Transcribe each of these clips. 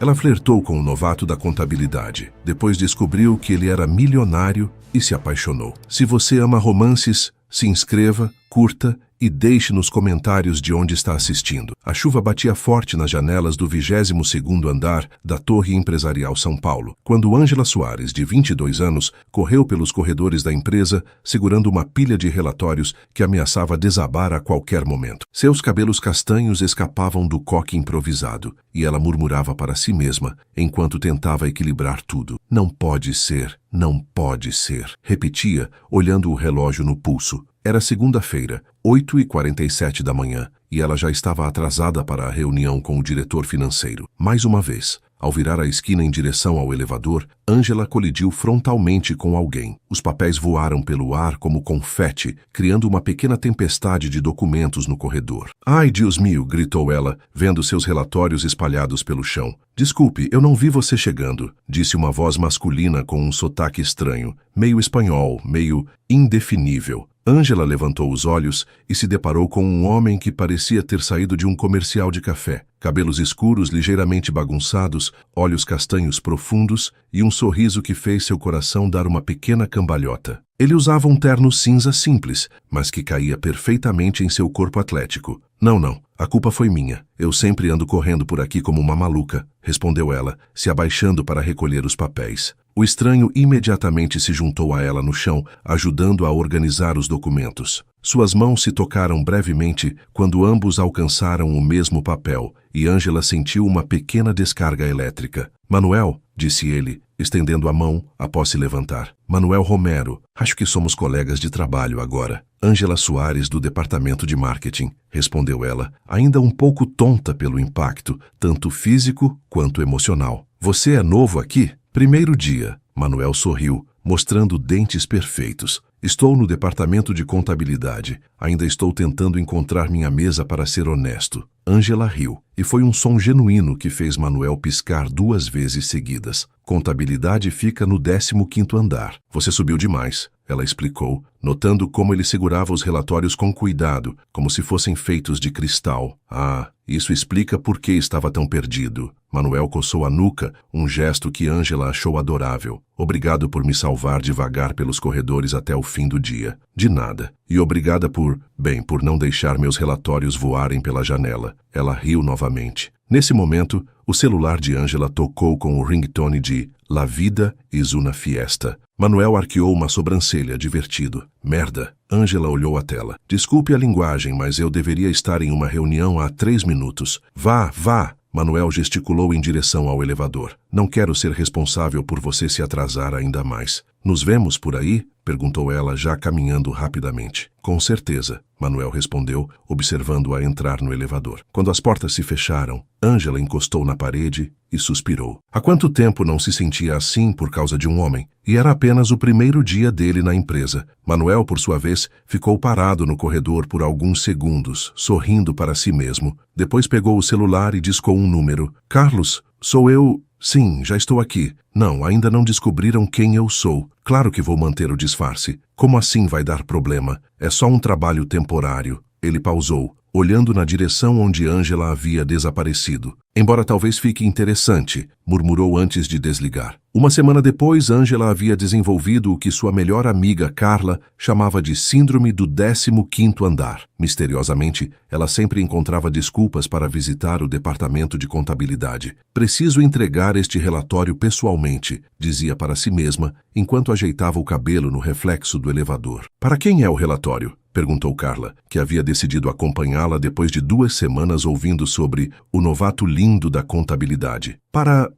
Ela flertou com o novato da contabilidade. Depois descobriu que ele era milionário e se apaixonou. Se você ama romances, se inscreva, curta e deixe nos comentários de onde está assistindo. A chuva batia forte nas janelas do 22º andar da Torre Empresarial São Paulo, quando Ângela Soares, de 22 anos, correu pelos corredores da empresa, segurando uma pilha de relatórios que ameaçava desabar a qualquer momento. Seus cabelos castanhos escapavam do coque improvisado, e ela murmurava para si mesma, enquanto tentava equilibrar tudo. Não pode ser, não pode ser, repetia, olhando o relógio no pulso. Era segunda-feira, 8h47 da manhã, e ela já estava atrasada para a reunião com o diretor financeiro. Mais uma vez, ao virar a esquina em direção ao elevador, Ângela colidiu frontalmente com alguém. Os papéis voaram pelo ar como confete, criando uma pequena tempestade de documentos no corredor. "Ai, Deus meu!" gritou ela, vendo seus relatórios espalhados pelo chão. "Desculpe, eu não vi você chegando", disse uma voz masculina com um sotaque estranho, meio espanhol, meio indefinível. Ângela levantou os olhos e se deparou com um homem que parecia ter saído de um comercial de café. Cabelos escuros ligeiramente bagunçados, olhos castanhos profundos e um sorriso que fez seu coração dar uma pequena cambalhota. Ele usava um terno cinza simples, mas que caía perfeitamente em seu corpo atlético. Não, a culpa foi minha. Eu sempre ando correndo por aqui como uma maluca", respondeu ela, se abaixando para recolher os papéis. O estranho imediatamente se juntou a ela no chão, ajudando a organizar os documentos. Suas mãos se tocaram brevemente quando ambos alcançaram o mesmo papel, e Ângela sentiu uma pequena descarga elétrica. "Manuel", disse ele, estendendo a mão após se levantar. "Manuel Romero. Acho que somos colegas de trabalho agora." "Ângela Soares, do departamento de marketing", respondeu ela, ainda um pouco tonta pelo impacto, tanto físico quanto emocional. "Você é novo aqui?" "Primeiro dia", Manuel sorriu, mostrando dentes perfeitos. "Estou no departamento de contabilidade. Ainda estou tentando encontrar minha mesa para ser honesto." Ângela riu, e foi um som genuíno que fez Manuel piscar 2 vezes seguidas. "Contabilidade fica no 15º andar. Você subiu demais", ela explicou, notando como ele segurava os relatórios com cuidado, como se fossem feitos de cristal. "Ah, isso explica por que estava tão perdido." Manuel coçou a nuca, um gesto que Ângela achou adorável. "Obrigado por me salvar devagar pelos corredores até o fim do dia." "De nada. E obrigada por não deixar meus relatórios voarem pela janela." Ela riu novamente. Nesse momento, o celular de Ângela tocou com o ringtone de "La vida is una fiesta." Manuel arqueou uma sobrancelha, divertido. "Merda." Ângela olhou a tela. "Desculpe a linguagem, mas eu deveria estar em uma reunião há 3 minutos. Vá." Manuel gesticulou em direção ao elevador. "Não quero ser responsável por você se atrasar ainda mais." "Nos vemos por aí?" perguntou ela, já caminhando rapidamente. "Com certeza," Manuel respondeu, observando-a entrar no elevador. Quando as portas se fecharam, Ângela encostou na parede e suspirou. Há quanto tempo não se sentia assim por causa de um homem? E era apenas o primeiro dia dele na empresa. Manuel, por sua vez, ficou parado no corredor por alguns segundos, sorrindo para si mesmo. Depois pegou o celular e discou um número. "Carlos, sou eu." "Sim, já estou aqui." "Não, ainda não descobriram quem eu sou." "Claro que vou manter o disfarce." "Como assim vai dar problema? É só um trabalho temporário." Ele pausou, olhando na direção onde Ângela havia desaparecido. "Embora talvez fique interessante", murmurou antes de desligar. Uma semana depois, Ângela havia desenvolvido o que sua melhor amiga, Carla, chamava de síndrome do 15º andar. Misteriosamente, ela sempre encontrava desculpas para visitar o departamento de contabilidade. "Preciso entregar este relatório pessoalmente", dizia para si mesma, enquanto ajeitava o cabelo no reflexo do elevador. "Para quem é o relatório?" perguntou Carla, que havia decidido acompanhá-la depois de 2 semanas ouvindo sobre o novato lindo da contabilidade. "Para,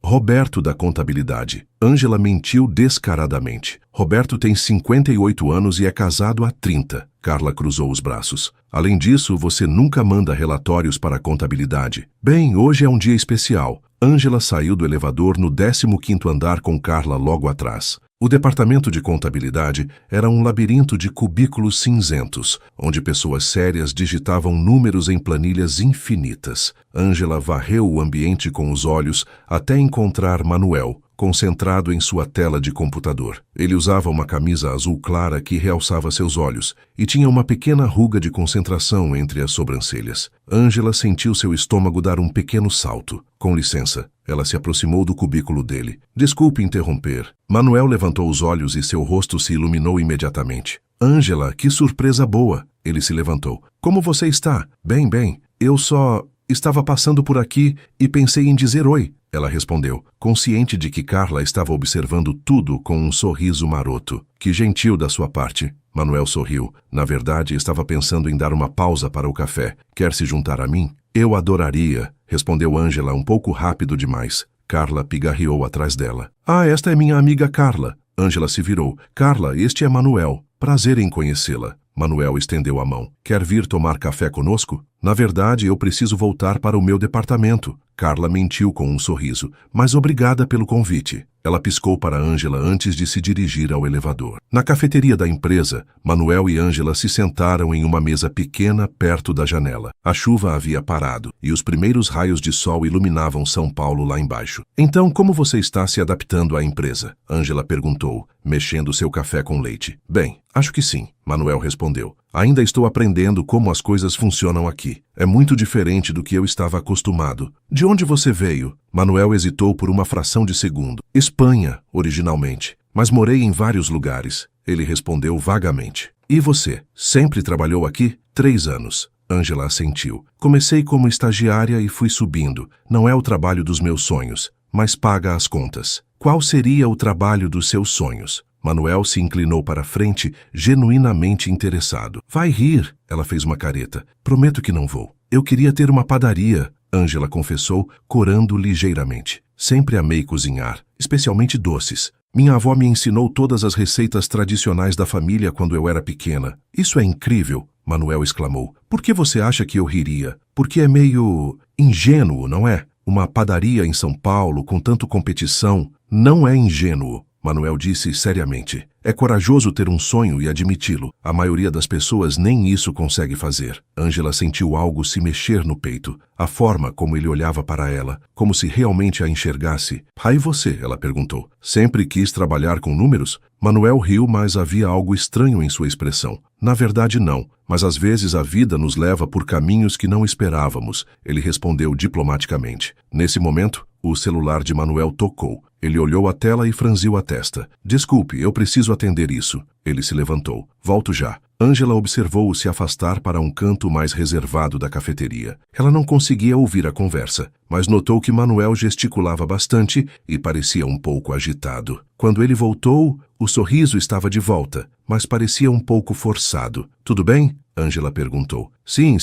Roberto da contabilidade." Ângela mentiu descaradamente. "Roberto tem 58 anos e é casado há 30. Carla cruzou os braços. "Além disso, você nunca manda relatórios para a contabilidade." "Bem, hoje é um dia especial." Ângela saiu do elevador no 15º andar com Carla logo atrás. O departamento de contabilidade era um labirinto de cubículos cinzentos, onde pessoas sérias digitavam números em planilhas infinitas. Ângela varreu o ambiente com os olhos até encontrar Manuel, concentrado em sua tela de computador. Ele usava uma camisa azul clara que realçava seus olhos e tinha uma pequena ruga de concentração entre as sobrancelhas. Ângela sentiu seu estômago dar um pequeno salto. Com licença, ela se aproximou do cubículo dele. Desculpe interromper. Manuel levantou os olhos e seu rosto se iluminou imediatamente. Ângela, que surpresa boa! Ele se levantou. Como você está? Bem, bem. Eu só estava passando por aqui e pensei em dizer oi. Ela respondeu, consciente de que Carla estava observando tudo com um sorriso maroto. Que gentil da sua parte. Manuel sorriu. Na verdade, estava pensando em dar uma pausa para o café. Quer se juntar a mim? Eu adoraria, respondeu Ângela um pouco rápido demais. Carla pigarreou atrás dela. Ah, esta é minha amiga Carla. Ângela se virou. Carla, este é Manuel. Prazer em conhecê-la. Manuel estendeu a mão. Quer vir tomar café conosco? Na verdade, eu preciso voltar para o meu departamento. Carla mentiu com um sorriso. Mas obrigada pelo convite. Ela piscou para Ângela antes de se dirigir ao elevador. Na cafeteria da empresa, Manuel e Ângela se sentaram em uma mesa pequena perto da janela. A chuva havia parado e os primeiros raios de sol iluminavam São Paulo lá embaixo. Então, como você está se adaptando à empresa? Ângela perguntou, mexendo seu café com leite. Bem, acho que sim, Manuel respondeu. Ainda estou aprendendo como as coisas funcionam aqui. É muito diferente do que eu estava acostumado. De onde você veio? Manuel hesitou por uma fração de segundo. Espanha, originalmente. Mas morei em vários lugares. Ele respondeu vagamente. E você? Sempre trabalhou aqui? 3 anos. Ângela assentiu. Comecei como estagiária e fui subindo. Não é o trabalho dos meus sonhos, mas paga as contas. Qual seria o trabalho dos seus sonhos? Manuel se inclinou para frente, genuinamente interessado. Vai rir, ela fez uma careta. Prometo que não vou. Eu queria ter uma padaria, Ângela confessou, corando ligeiramente. Sempre amei cozinhar, especialmente doces. Minha avó me ensinou todas as receitas tradicionais da família quando eu era pequena. Isso é incrível, Manuel exclamou. Por que você acha que eu riria? Porque é meio ingênuo, não é? Uma padaria em São Paulo com tanto competição não é ingênuo. Manuel disse seriamente. É corajoso ter um sonho e admiti-lo. A maioria das pessoas nem isso consegue fazer. Ângela sentiu algo se mexer no peito. A forma como ele olhava para ela, como se realmente a enxergasse. E você? Ela perguntou. Sempre quis trabalhar com números? Manuel riu, mas havia algo estranho em sua expressão. Na verdade, não. Mas às vezes a vida nos leva por caminhos que não esperávamos. Ele respondeu diplomaticamente. Nesse momento, o celular de Manuel tocou. Ele olhou a tela e franziu a testa. Desculpe, eu preciso atender isso. Ele se levantou. Volto já. Ângela observou-o se afastar para um canto mais reservado da cafeteria. Ela não conseguia ouvir a conversa, mas notou que Manuel gesticulava bastante e parecia um pouco agitado. Quando ele voltou, o sorriso estava de volta, mas parecia um pouco forçado. Tudo bem? Ângela perguntou. Sim,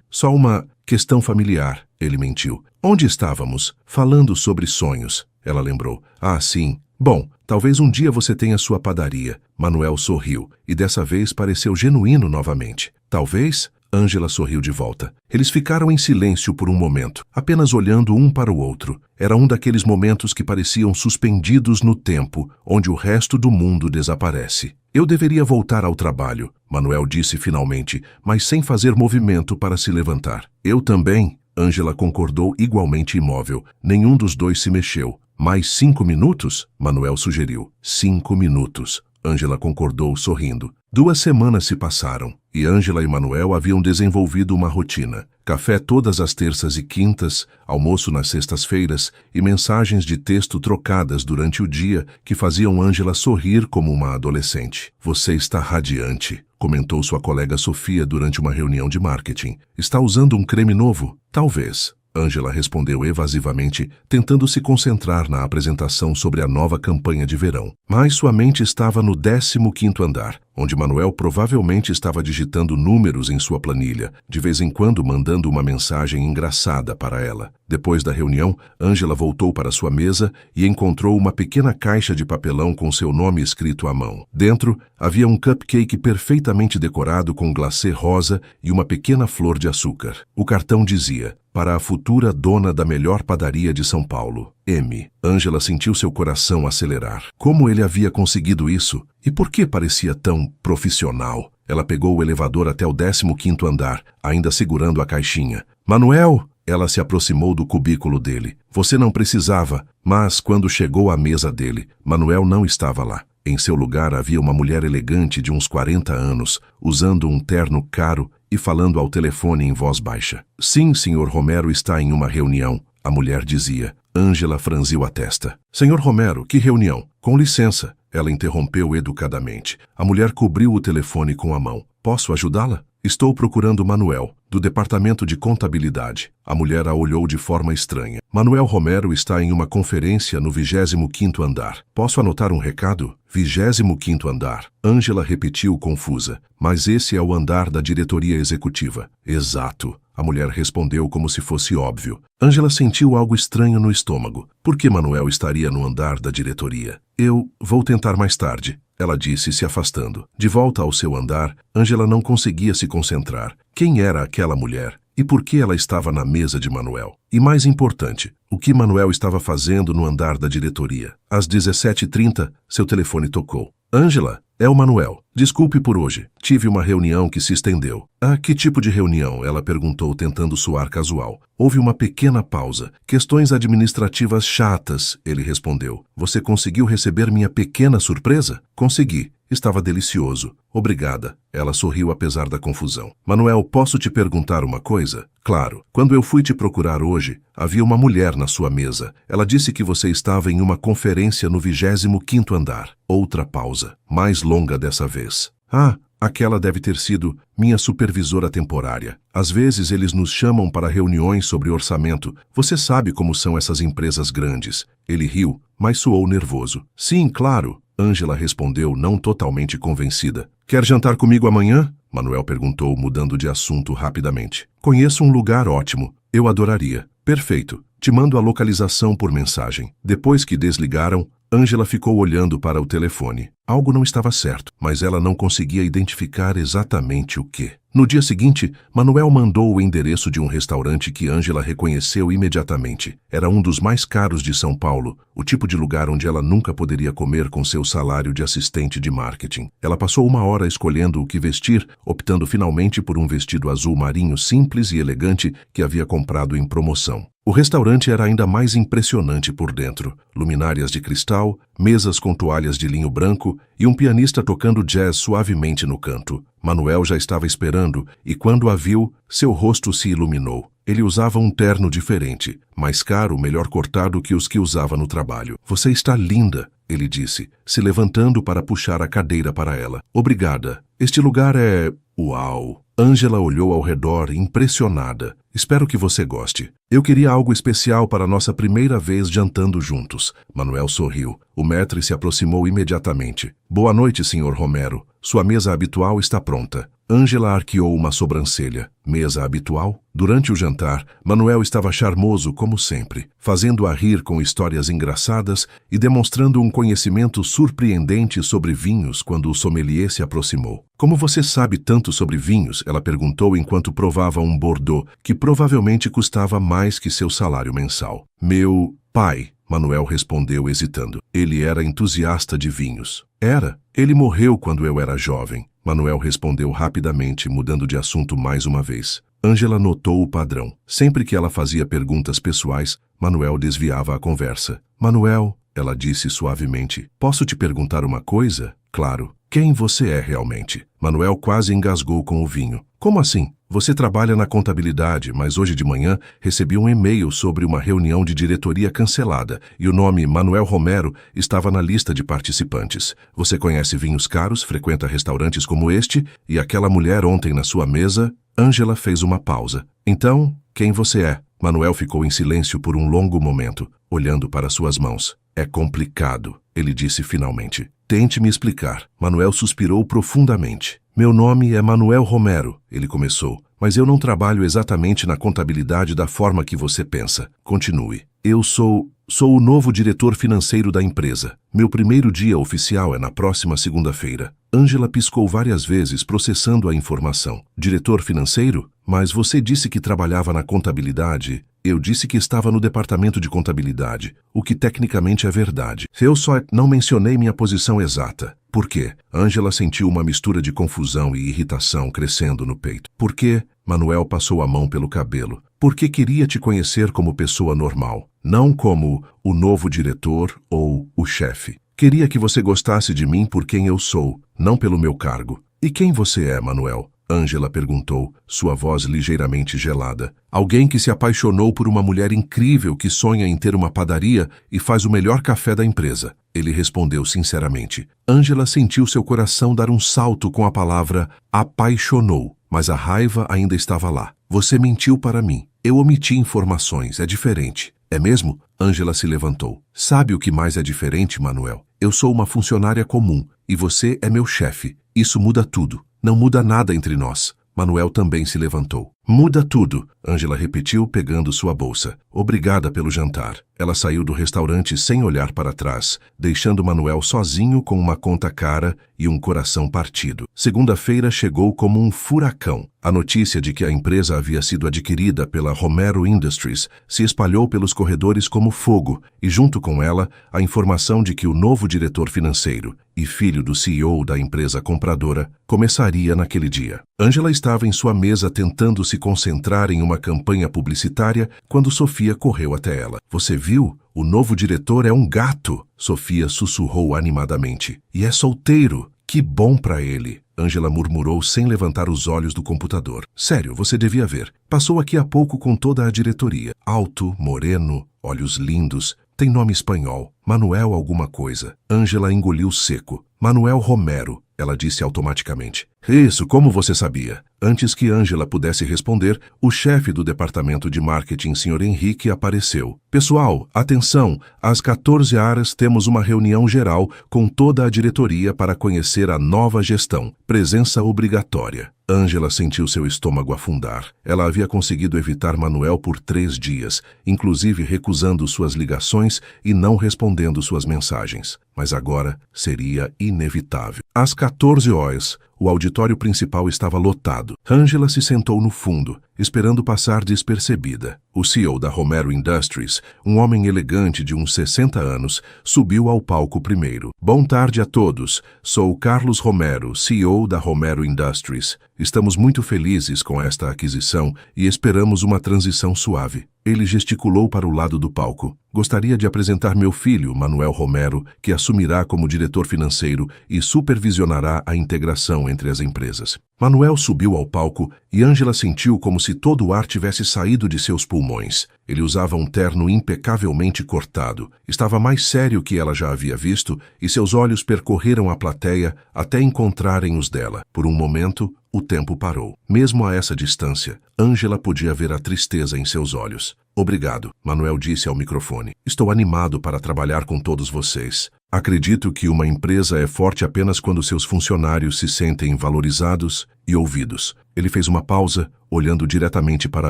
só uma questão familiar. Ele mentiu. Onde estávamos? Falando sobre sonhos. Ela lembrou. Ah, sim. Bom, talvez um dia você tenha sua padaria. Manuel sorriu, e dessa vez pareceu genuíno novamente. Talvez? Ângela sorriu de volta. Eles ficaram em silêncio por um momento, apenas olhando um para o outro. Era um daqueles momentos que pareciam suspendidos no tempo, onde o resto do mundo desaparece. Eu deveria voltar ao trabalho, Manuel disse finalmente, mas sem fazer movimento para se levantar. Eu também. Ângela concordou igualmente imóvel. Nenhum dos dois se mexeu. Mais 5 minutos? Manuel sugeriu. 5 minutos. Ângela concordou, sorrindo. 2 semanas se passaram, e Ângela e Manuel haviam desenvolvido uma rotina. Café todas as terças e quintas, almoço nas sextas-feiras e mensagens de texto trocadas durante o dia que faziam Ângela sorrir como uma adolescente. Você está radiante, comentou sua colega Sofia durante uma reunião de marketing. Está usando um creme novo? Talvez. Ângela respondeu evasivamente, tentando se concentrar na apresentação sobre a nova campanha de verão. Mas sua mente estava no 15º andar, onde Manuel provavelmente estava digitando números em sua planilha, de vez em quando mandando uma mensagem engraçada para ela. Depois da reunião, Ângela voltou para sua mesa e encontrou uma pequena caixa de papelão com seu nome escrito à mão. Dentro, havia um cupcake perfeitamente decorado com glacê rosa e uma pequena flor de açúcar. O cartão dizia: para a futura dona da melhor padaria de São Paulo, M. Ângela sentiu seu coração acelerar. Como ele havia conseguido isso? E por que parecia tão profissional? Ela pegou o elevador até o 15º andar, ainda segurando a caixinha. Manuel! Ela se aproximou do cubículo dele. Você não precisava, mas quando chegou à mesa dele, Manuel não estava lá. Em seu lugar havia uma mulher elegante de uns 40 anos, usando um terno caro e falando ao telefone em voz baixa. Sim, Sr. Romero está em uma reunião, a mulher dizia. Ângela franziu a testa. Sr. Romero, que reunião? Com licença, ela interrompeu educadamente. A mulher cobriu o telefone com a mão. Posso ajudá-la? Estou procurando Manuel, do departamento de contabilidade. A mulher a olhou de forma estranha. Manuel Romero está em uma conferência no 25º andar. Posso anotar um recado? 25º andar. Ângela repetiu confusa. Mas esse é o andar da diretoria executiva. Exato. A mulher respondeu como se fosse óbvio. Ângela sentiu algo estranho no estômago. Por que Manuel estaria no andar da diretoria? Eu vou tentar mais tarde, ela disse, se afastando. De volta ao seu andar, Ângela não conseguia se concentrar. Quem era aquela mulher? E por que ela estava na mesa de Manuel? E mais importante, o que Manuel estava fazendo no andar da diretoria? Às 17h30, seu telefone tocou. Ângela, é o Manuel. Desculpe por hoje. Tive uma reunião que se estendeu. Ah, que tipo de reunião? Ela perguntou, tentando soar casual. Houve uma pequena pausa. Questões administrativas chatas, ele respondeu. Você conseguiu receber minha pequena surpresa? Consegui. Estava delicioso. Obrigada. Ela sorriu apesar da confusão. Manuel, posso te perguntar uma coisa? Claro. Quando eu fui te procurar hoje, havia uma mulher na sua mesa. Ela disse que você estava em uma conferência no 25º andar. Outra pausa. Mais longa dessa vez. Ah, aquela deve ter sido minha supervisora temporária. Às vezes eles nos chamam para reuniões sobre orçamento. Você sabe como são essas empresas grandes. Ele riu, mas soou nervoso. Sim, claro. Ângela respondeu, não totalmente convencida. Quer jantar comigo amanhã? Manuel perguntou, mudando de assunto rapidamente. Conheço um lugar ótimo. Eu adoraria. Perfeito. Te mando a localização por mensagem. Depois que desligaram, Ângela ficou olhando para o telefone. Algo não estava certo, mas ela não conseguia identificar exatamente o que. No dia seguinte, Manuel mandou o endereço de um restaurante que Ângela reconheceu imediatamente. Era um dos mais caros de São Paulo, o tipo de lugar onde ela nunca poderia comer com seu salário de assistente de marketing. Ela passou 1 hora escolhendo o que vestir, optando finalmente por um vestido azul marinho simples e elegante que havia comprado em promoção. O restaurante era ainda mais impressionante por dentro. Luminárias de cristal, mesas com toalhas de linho branco e um pianista tocando jazz suavemente no canto. Manuel já estava esperando e quando a viu, seu rosto se iluminou. Ele usava um terno diferente, mais caro, melhor cortado que os que usava no trabalho. Você está linda, ele disse, se levantando para puxar a cadeira para ela. Obrigada. Este lugar é... Uau! Ângela olhou ao redor, impressionada. Espero que você goste. Eu queria algo especial para nossa primeira vez jantando juntos. Manuel sorriu. O maître se aproximou imediatamente. Boa noite, Sr. Romero. Sua mesa habitual está pronta. Ângela arqueou uma sobrancelha. Mesa habitual? Durante o jantar, Manuel estava charmoso como sempre, fazendo-a rir com histórias engraçadas e demonstrando um conhecimento surpreendente sobre vinhos quando o sommelier se aproximou. Como você sabe tanto sobre vinhos? Ela perguntou enquanto provava um Bordeaux que provavelmente custava mais que seu salário mensal. Meu pai, Manuel respondeu hesitando. Ele era entusiasta de vinhos. Era. Ele morreu quando eu era jovem. Manuel respondeu rapidamente, mudando de assunto mais uma vez. Ângela notou o padrão. Sempre que ela fazia perguntas pessoais, Manuel desviava a conversa. Manuel, ela disse suavemente, posso te perguntar uma coisa? Claro. Quem você é realmente? Manuel quase engasgou com o vinho. Como assim? Você trabalha na contabilidade, mas hoje de manhã recebi um e-mail sobre uma reunião de diretoria cancelada e o nome Manuel Romero estava na lista de participantes. Você conhece vinhos caros, frequenta restaurantes como este e aquela mulher ontem na sua mesa? Ângela fez uma pausa. Então, quem você é? Manuel ficou em silêncio por um longo momento, olhando para suas mãos. É complicado, ele disse finalmente. Tente me explicar. Manuel suspirou profundamente. Meu nome é Manuel Romero, ele começou, mas eu não trabalho exatamente na contabilidade da forma que você pensa. Continue. Eu sou o novo diretor financeiro da empresa. Meu primeiro dia oficial é na próxima segunda-feira. Ângela piscou várias vezes processando a informação. Diretor financeiro? Mas você disse que trabalhava na contabilidade. Eu disse que estava no departamento de contabilidade, o que tecnicamente é verdade. Eu só não mencionei minha posição exata. Por quê? Ângela sentiu uma mistura de confusão e irritação crescendo no peito. Porque Manuel passou a mão pelo cabelo. Porque queria te conhecer como pessoa normal, não como o novo diretor ou o chefe. Queria que você gostasse de mim por quem eu sou, não pelo meu cargo. E quem você é, Manuel? Ângela perguntou, sua voz ligeiramente gelada. Alguém que se apaixonou por uma mulher incrível que sonha em ter uma padaria e faz o melhor café da empresa. Ele respondeu sinceramente. Ângela sentiu seu coração dar um salto com a palavra apaixonou, mas a raiva ainda estava lá. Você mentiu para mim. Eu omiti informações, é diferente. É mesmo? Ângela se levantou. Sabe o que mais é diferente, Manuel? Eu sou uma funcionária comum e você é meu chefe. Isso muda tudo. Não muda nada entre nós. Manuel também se levantou. Muda tudo, Ângela repetiu, pegando sua bolsa. Obrigada pelo jantar. Ela saiu do restaurante sem olhar para trás, deixando Manuel sozinho com uma conta cara e um coração partido. Segunda-feira chegou como um furacão. A notícia de que a empresa havia sido adquirida pela Romero Industries se espalhou pelos corredores como fogo, e junto com ela, a informação de que o novo diretor financeiro e filho do CEO da empresa compradora começaria naquele dia. Ângela estava em sua mesa tentando se concentrar em uma campanha publicitária quando Sofia correu até ela. Você viu? O novo diretor é um gato, Sofia sussurrou animadamente. E é solteiro. Que bom para ele. Ângela murmurou sem levantar os olhos do computador. Sério, você devia ver. Passou aqui há pouco com toda a diretoria. Alto, moreno, olhos lindos. Tem nome espanhol. Manuel alguma coisa. Ângela engoliu seco. Manuel Romero, ela disse automaticamente. Isso, como você sabia? Antes que Ângela pudesse responder, o chefe do departamento de marketing, Sr. Henrique, apareceu. Pessoal, atenção! Às 14 horas temos uma reunião geral com toda a diretoria para conhecer a nova gestão. Presença obrigatória. Ângela sentiu seu estômago afundar. Ela havia conseguido evitar Manuel por 3 dias, inclusive recusando suas ligações e não respondendo suas mensagens. Mas agora seria inevitável. Às 14 horas, o auditório principal estava lotado. Ângela se sentou no fundo, esperando passar despercebida. O CEO da Romero Industries, um homem elegante de uns 60 anos, subiu ao palco primeiro. Boa tarde a todos. Sou Carlos Romero, CEO da Romero Industries. Estamos muito felizes com esta aquisição e esperamos uma transição suave. Ele gesticulou para o lado do palco. Gostaria de apresentar meu filho, Manuel Romero, que assumirá como diretor financeiro e supervisionará a integração entre as empresas. Manuel subiu ao palco e Ângela sentiu como se todo o ar tivesse saído de seus pulmões. Ele usava um terno impecavelmente cortado. Estava mais sério que ela já havia visto e seus olhos percorreram a plateia até encontrarem os dela. Por um momento, o tempo parou. Mesmo a essa distância, Ângela podia ver a tristeza em seus olhos. Obrigado, Manuel disse ao microfone. Estou animado para trabalhar com todos vocês. Acredito que uma empresa é forte apenas quando seus funcionários se sentem valorizados e ouvidos. Ele fez uma pausa, olhando diretamente para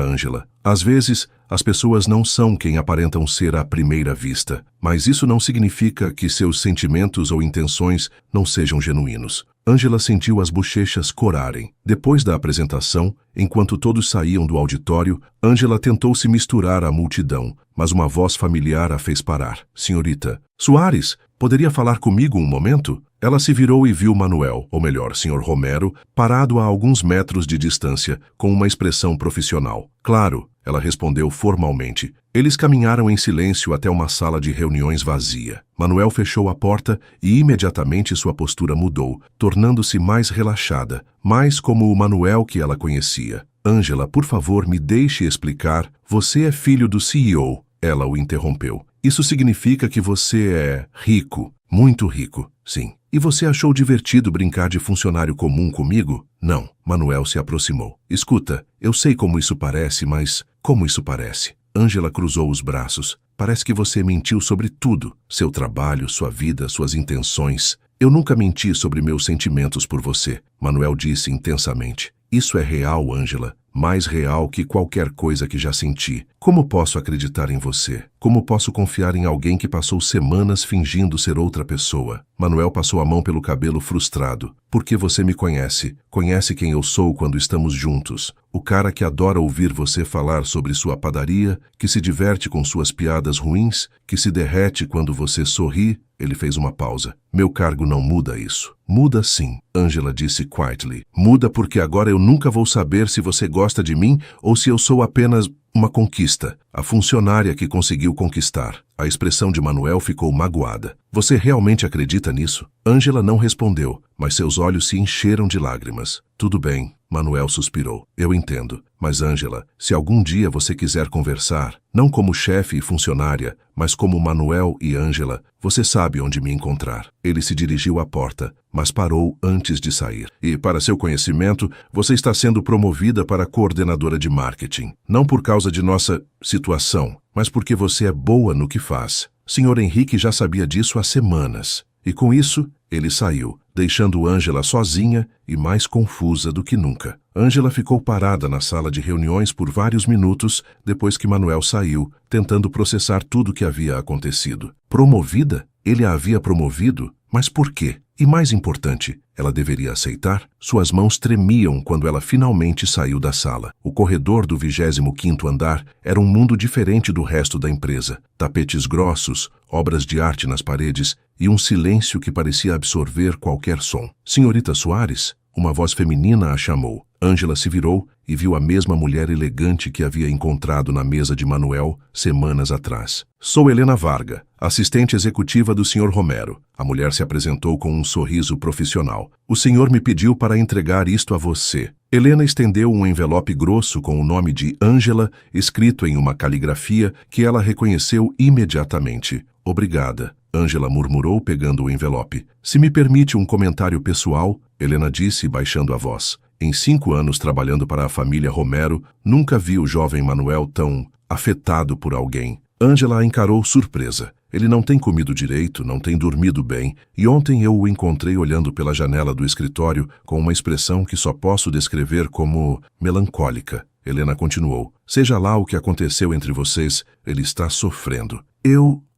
Ângela. Às vezes, as pessoas não são quem aparentam ser à primeira vista, mas isso não significa que seus sentimentos ou intenções não sejam genuínos. Ângela sentiu as bochechas corarem. Depois da apresentação, enquanto todos saíam do auditório, Ângela tentou se misturar à multidão, mas uma voz familiar a fez parar. Senhorita Soares, poderia falar comigo um momento? Ela se virou e viu Manuel, ou melhor, Sr. Romero, parado a alguns metros de distância, com uma expressão profissional. Claro, ela respondeu formalmente. Eles caminharam em silêncio até uma sala de reuniões vazia. Manuel fechou a porta e imediatamente sua postura mudou, tornando-se mais relaxada, mais como o Manuel que ela conhecia. Ângela, por favor, me deixe explicar. Você é filho do CEO. Ela o interrompeu. Isso significa que você é rico, muito rico, sim. E você achou divertido brincar de funcionário comum comigo? Não. Manuel se aproximou. Escuta, eu sei como isso parece, mas como isso parece? Ângela cruzou os braços. Parece que você mentiu sobre tudo. Seu trabalho, sua vida, suas intenções. Eu nunca menti sobre meus sentimentos por você, Manuel disse intensamente. Isso é real, Ângela. Mais real que qualquer coisa que já senti. Como posso acreditar em você? Como posso confiar em alguém que passou semanas fingindo ser outra pessoa? Manuel passou a mão pelo cabelo frustrado. Porque você me conhece. Conhece quem eu sou quando estamos juntos. O cara que adora ouvir você falar sobre sua padaria, que se diverte com suas piadas ruins, que se derrete quando você sorri. Ele fez uma pausa. Meu cargo não muda isso. Muda sim, Angela disse quietly. Muda porque agora eu nunca vou saber se você gosta de mim ou se eu sou apenas uma conquista. A funcionária que conseguiu conquistar. A expressão de Manuel ficou magoada. Você realmente acredita nisso? Angela não respondeu, mas seus olhos se encheram de lágrimas. Tudo bem, Manuel suspirou. Eu entendo. Mas Angela, se algum dia você quiser conversar, não como chefe e funcionária, mas como Manuel e Angela, você sabe onde me encontrar. Ele se dirigiu à porta, mas parou antes de sair. E, para seu conhecimento, você está sendo promovida para coordenadora de marketing. Não por causa de nossa situação, mas porque você é boa no que faz. Sr. Henrique já sabia disso há semanas. E com isso, ele saiu, deixando Angela sozinha e mais confusa do que nunca. Angela ficou parada na sala de reuniões por vários minutos depois que Manuel saiu, tentando processar tudo o que havia acontecido. Promovida? Ele a havia promovido? Mas por quê? E mais importante, ela deveria aceitar? Suas mãos tremiam quando ela finalmente saiu da sala. O corredor do 25º andar era um mundo diferente do resto da empresa. Tapetes grossos, obras de arte nas paredes e um silêncio que parecia absorver qualquer som. Senhorita Soares? Uma voz feminina a chamou. Angela se virou e viu a mesma mulher elegante que havia encontrado na mesa de Manuel semanas atrás. Sou Helena Varga, assistente executiva do Sr. Romero. A mulher se apresentou com um sorriso profissional. O senhor me pediu para entregar isto a você. Helena estendeu um envelope grosso com o nome de Angela, escrito em uma caligrafia que ela reconheceu imediatamente. Obrigada, Angela murmurou pegando o envelope. Se me permite um comentário pessoal, Helena disse baixando a voz. Em 5 anos trabalhando para a família Romero, nunca vi o jovem Manuel tão afetado por alguém. Angela a encarou surpresa. Ele não tem comido direito, não tem dormido bem, e ontem eu o encontrei olhando pela janela do escritório com uma expressão que só posso descrever como melancólica. Helena continuou. Seja lá o que aconteceu entre vocês, ele está sofrendo.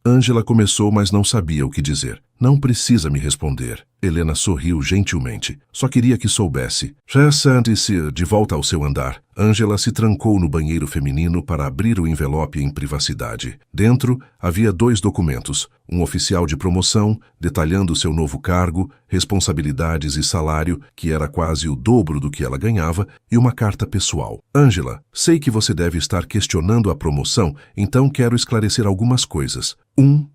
Angela começou, mas não sabia o que dizer. Não precisa me responder. Helena sorriu gentilmente. Só queria que soubesse. Já sente-se de volta ao seu andar. Angela se trancou no banheiro feminino para abrir o envelope em privacidade. Dentro havia 2 documentos. Um oficial de promoção, detalhando seu novo cargo, responsabilidades e salário, que era quase o dobro do que ela ganhava, e uma carta pessoal. Angela, sei que você deve estar questionando a promoção, então quero esclarecer algumas coisas.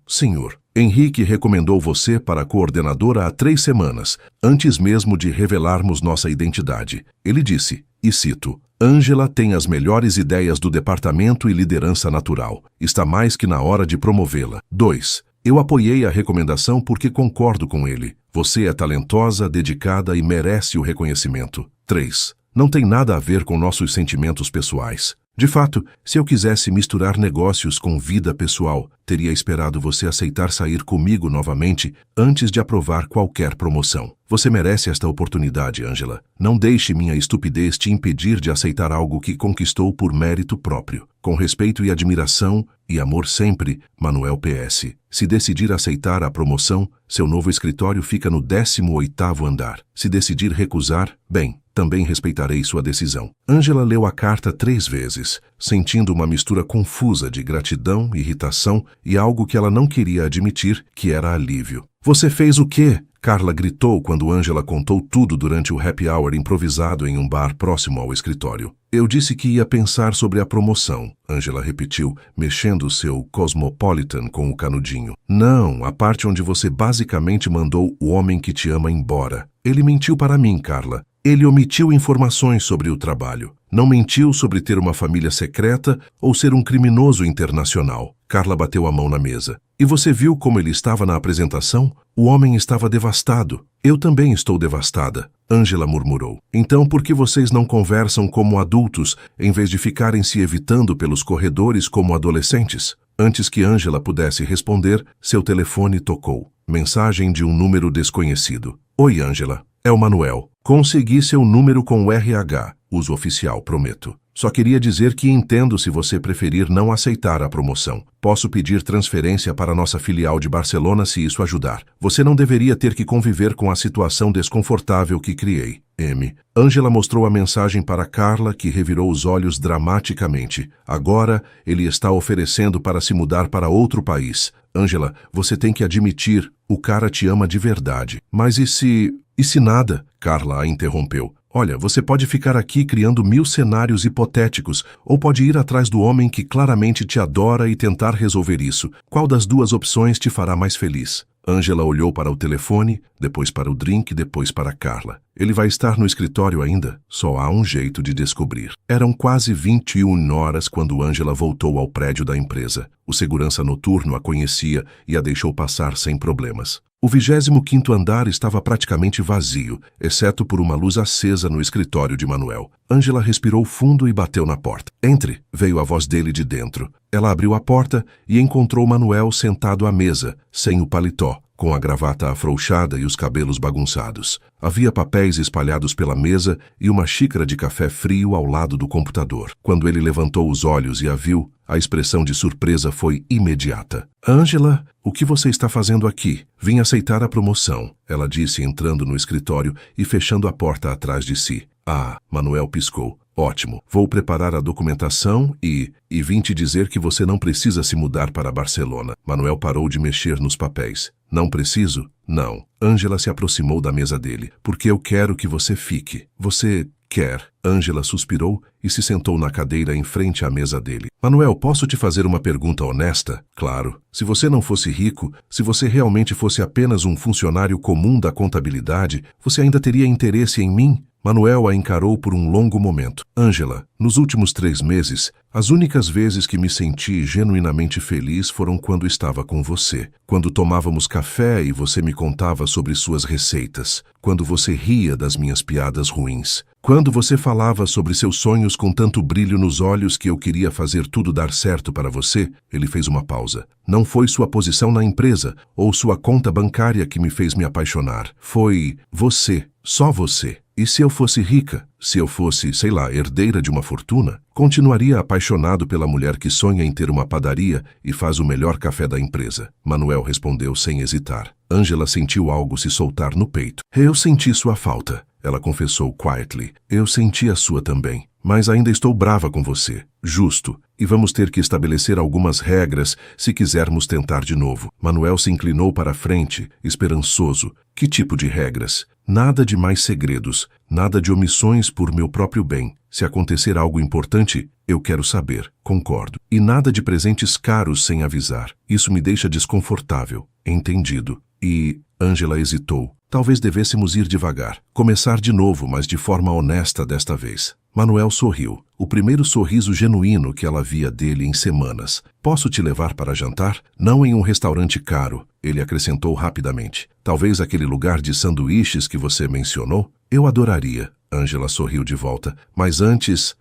Senhor. Henrique recomendou você para coordenadora há 3 semanas, antes mesmo de revelarmos nossa identidade. Ele disse, e cito, Angela tem as melhores ideias do departamento e liderança natural. Está mais que na hora de promovê-la. 2. Eu apoiei a recomendação porque concordo com ele. Você é talentosa, dedicada e merece o reconhecimento. 3. Não tem nada a ver com nossos sentimentos pessoais. De fato, se eu quisesse misturar negócios com vida pessoal, teria esperado você aceitar sair comigo novamente antes de aprovar qualquer promoção. Você merece esta oportunidade, Angela. Não deixe minha estupidez te impedir de aceitar algo que conquistou por mérito próprio. Com respeito e admiração, e amor sempre, Manuel PS. Se decidir aceitar a promoção, seu novo escritório fica no 18º andar. Se decidir recusar, bem, também respeitarei sua decisão. Angela leu a carta 3 vezes, sentindo uma mistura confusa de gratidão, irritação e algo que ela não queria admitir, que era alívio. Você fez o quê? Carla gritou quando Angela contou tudo durante o happy hour improvisado em um bar próximo ao escritório. Eu disse que ia pensar sobre a promoção, Angela repetiu, mexendo seu Cosmopolitan com o canudinho. Não, a parte onde você basicamente mandou o homem que te ama embora. Ele mentiu para mim, Carla. Ele omitiu informações sobre o trabalho. Não mentiu sobre ter uma família secreta ou ser um criminoso internacional. Carla bateu a mão na mesa. E você viu como ele estava na apresentação? O homem estava devastado. Eu também estou devastada, Angela murmurou. Então por que vocês não conversam como adultos, em vez de ficarem se evitando pelos corredores como adolescentes? Antes que Angela pudesse responder, seu telefone tocou. Mensagem de um número desconhecido. Oi, Angela. É o Manuel. Consegui seu número com o RH. Uso oficial, prometo. Só queria dizer que entendo se você preferir não aceitar a promoção. Posso pedir transferência para nossa filial de Barcelona se isso ajudar. Você não deveria ter que conviver com a situação desconfortável que criei. M. Angela mostrou a mensagem para Carla, que revirou os olhos dramaticamente. Agora, ele está oferecendo para se mudar para outro país. Angela, você tem que admitir, O cara te ama de verdade. Mas e se nada? Carla a interrompeu. Olha, você pode ficar aqui criando 1000 cenários hipotéticos, ou pode ir atrás do homem que claramente te adora e tentar resolver isso. Qual das duas opções te fará mais feliz? Ângela olhou para o telefone, depois para o drink, depois para Carla. Ele vai estar no escritório ainda? Só há um jeito de descobrir. Eram quase 21 horas quando Ângela voltou ao prédio da empresa. O segurança noturno a conhecia e a deixou passar sem problemas. O 25º andar estava praticamente vazio, exceto por uma luz acesa no escritório de Manuel. Ângela respirou fundo e bateu na porta. Entre, veio a voz dele de dentro. Ela abriu a porta e encontrou Manuel sentado à mesa, sem o paletó, com a gravata afrouxada e os cabelos bagunçados. Havia papéis espalhados pela mesa e uma xícara de café frio ao lado do computador. Quando ele levantou os olhos e a viu, a expressão de surpresa foi imediata. Ângela, o que você está fazendo aqui? Vim aceitar a promoção, ela disse entrando no escritório e fechando a porta atrás de si. Ah, Manuel piscou. Ótimo. Vou preparar a documentação e vim te dizer que você não precisa se mudar para Barcelona. Manuel parou de mexer nos papéis. Não preciso? Não. Ângela se aproximou da mesa dele. Porque eu quero que você fique. Você quer? Ângela suspirou e se sentou na cadeira em frente à mesa dele. Manuel, posso te fazer uma pergunta honesta? Claro. Se você não fosse rico, se você realmente fosse apenas um funcionário comum da contabilidade, você ainda teria interesse em mim? Manuel a encarou por um longo momento. Ângela, nos últimos 3 meses, as únicas vezes que me senti genuinamente feliz foram quando estava com você. Quando tomávamos café e você me contava sobre suas receitas. Quando você ria das minhas piadas ruins. Quando você falava sobre seus sonhos com tanto brilho nos olhos que eu queria fazer tudo dar certo para você. Ele fez uma pausa. Não foi sua posição na empresa ou sua conta bancária que me fez me apaixonar. Foi você, só você. E se eu fosse rica, se eu fosse, sei lá, herdeira de uma fortuna, continuaria apaixonado pela mulher que sonha em ter uma padaria e faz o melhor café da empresa. Manuel respondeu sem hesitar. Ângela sentiu algo se soltar no peito. Eu senti sua falta, ela confessou quietly. Eu senti a sua também. Mas ainda estou brava com você. Justo. E vamos ter que estabelecer algumas regras se quisermos tentar de novo. Manuel se inclinou para a frente, esperançoso. Que tipo de regras? Nada de mais segredos, nada de omissões por meu próprio bem. Se acontecer algo importante, eu quero saber. Concordo. E nada de presentes caros sem avisar. Isso me deixa desconfortável. Entendido. E Ângela hesitou. Talvez devêssemos ir devagar. Começar de novo, mas de forma honesta desta vez. Manuel sorriu. O primeiro sorriso genuíno que ela via dele em semanas. Posso te levar para jantar? Não em um restaurante caro, ele acrescentou rapidamente. Talvez aquele lugar de sanduíches que você mencionou? Eu adoraria. Ângela sorriu de volta. Mas antes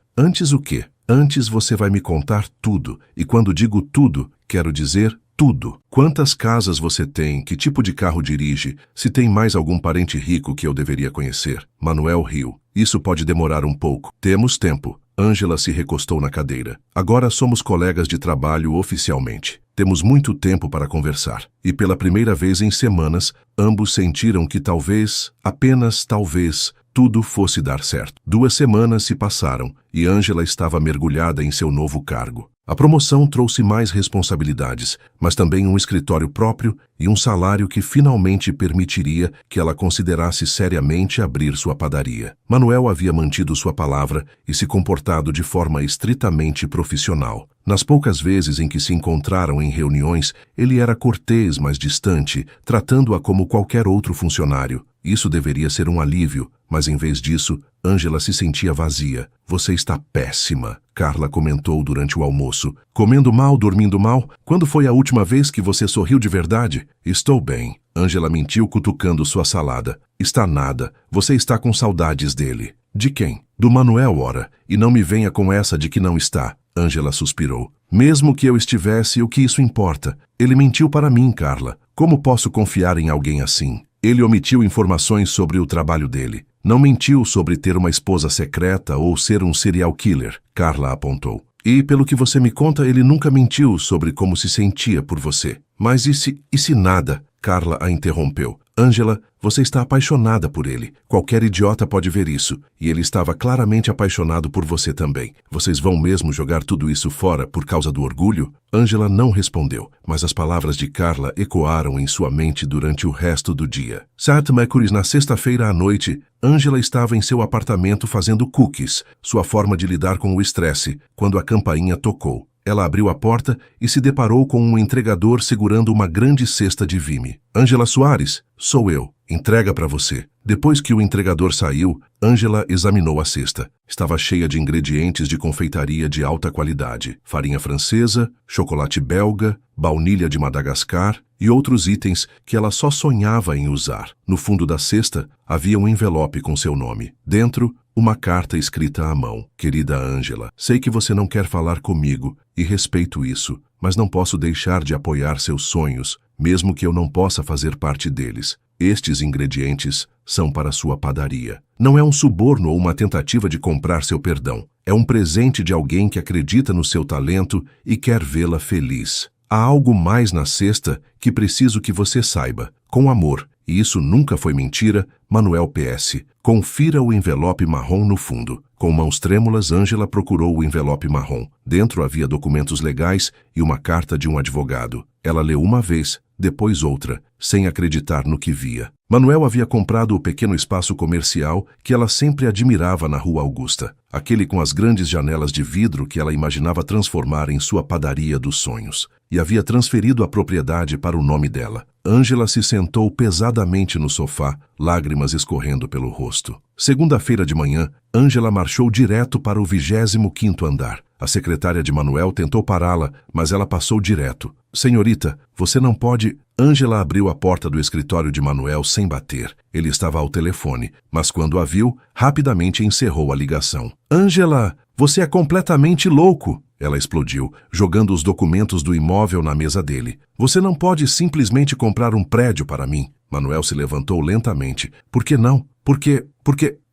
o quê? Antes você vai me contar tudo. E quando digo tudo, quero dizer tudo. Quantas casas você tem? Que tipo de carro dirige? Se tem mais algum parente rico que eu deveria conhecer? Manuel riu. Isso pode demorar um pouco. Temos tempo. Ângela se recostou na cadeira. Agora somos colegas de trabalho oficialmente. Temos muito tempo para conversar. E pela primeira vez em semanas, ambos sentiram que talvez, apenas talvez, tudo fosse dar certo. 2 semanas se passaram e Ângela estava mergulhada em seu novo cargo. A promoção trouxe mais responsabilidades, mas também um escritório próprio e um salário que finalmente permitiria que ela considerasse seriamente abrir sua padaria. Manuel havia mantido sua palavra e se comportado de forma estritamente profissional. Nas poucas vezes em que se encontraram em reuniões, ele era cortês, mas distante, tratando-a como qualquer outro funcionário. Isso deveria ser um alívio, mas em vez disso, Ângela se sentia vazia. Você está péssima, Carla comentou durante o almoço. Comendo mal, dormindo mal? Quando foi a última vez que você sorriu de verdade? Estou bem. Ângela mentiu cutucando sua salada. Está nada. Você está com saudades dele. De quem? Do Manuel, ora. E não me venha com essa de que não está. Ângela suspirou. Mesmo que eu estivesse, o que isso importa? Ele mentiu para mim, Carla. Como posso confiar em alguém assim? Ele omitiu informações sobre o trabalho dele. Não mentiu sobre ter uma esposa secreta ou ser um serial killer, Carla apontou. E, pelo que você me conta, ele nunca mentiu sobre como se sentia por você. Mas e se nada? Carla a interrompeu. Ângela, você está apaixonada por ele. Qualquer idiota pode ver isso. E ele estava claramente apaixonado por você também. Vocês vão mesmo jogar tudo isso fora por causa do orgulho? Ângela não respondeu, mas as palavras de Carla ecoaram em sua mente durante o resto do dia. St. Mercury's, na sexta-feira à noite, Ângela estava em seu apartamento fazendo cookies, sua forma de lidar com o estresse, quando a campainha tocou. Ela abriu a porta e se deparou com um entregador segurando uma grande cesta de vime. Ângela Soares, sou eu. Entrega para você. Depois que o entregador saiu, Ângela examinou a cesta. Estava cheia de ingredientes de confeitaria de alta qualidade. Farinha francesa, chocolate belga, baunilha de Madagascar e outros itens que ela só sonhava em usar. No fundo da cesta, havia um envelope com seu nome. Dentro, uma carta escrita à mão. Querida Ângela, sei que você não quer falar comigo e respeito isso, mas não posso deixar de apoiar seus sonhos, mesmo que eu não possa fazer parte deles. Estes ingredientes são para sua padaria. Não é um suborno ou uma tentativa de comprar seu perdão. É um presente de alguém que acredita no seu talento e quer vê-la feliz. Há algo mais na cesta que preciso que você saiba. Com amor, e isso nunca foi mentira, Manuel PS. Confira o envelope marrom no fundo. Com mãos trêmulas, Ângela procurou o envelope marrom. Dentro havia documentos legais e uma carta de um advogado. Ela leu uma vez, depois outra, sem acreditar no que via. Manuel havia comprado o pequeno espaço comercial que ela sempre admirava na Rua Augusta. Aquele com as grandes janelas de vidro que ela imaginava transformar em sua padaria dos sonhos. E havia transferido a propriedade para o nome dela. Ângela se sentou pesadamente no sofá, lágrimas escorrendo pelo rosto. Segunda-feira de manhã, Ângela marchou direto para o 25º andar. A secretária de Manuel tentou pará-la, mas ela passou direto. Senhorita, você não pode... Ângela abriu a porta do escritório de Manuel sem bater. Ele estava ao telefone, mas quando a viu, rapidamente encerrou a ligação. Ângela, você é completamente louco! Ela explodiu, jogando os documentos do imóvel na mesa dele. Você não pode simplesmente comprar um prédio para mim. Manuel se levantou lentamente. Por que não? Porque...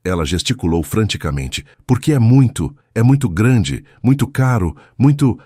Ela gesticulou franticamente. Porque é muito grande, muito caro, muito